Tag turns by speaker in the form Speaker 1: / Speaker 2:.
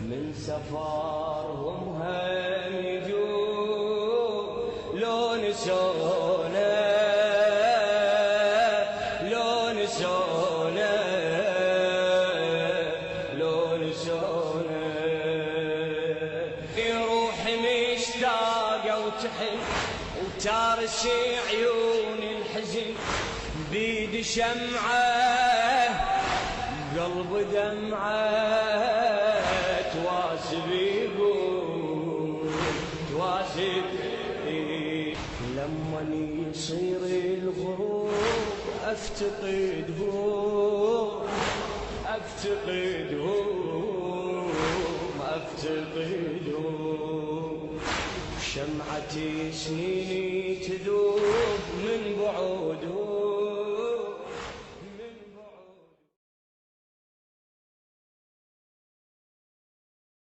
Speaker 1: من سفرهم هم يجون لو نسونا لو نسونا لو نسونا روحي مشتاقة وتحن وتارسي عيون الحزن بيد شمعة قلب دمعة تواسب يقول تواسب لما يصير الغروب افتقدهم افتقدهم شمعتي سنيني تذوب من بعودهم.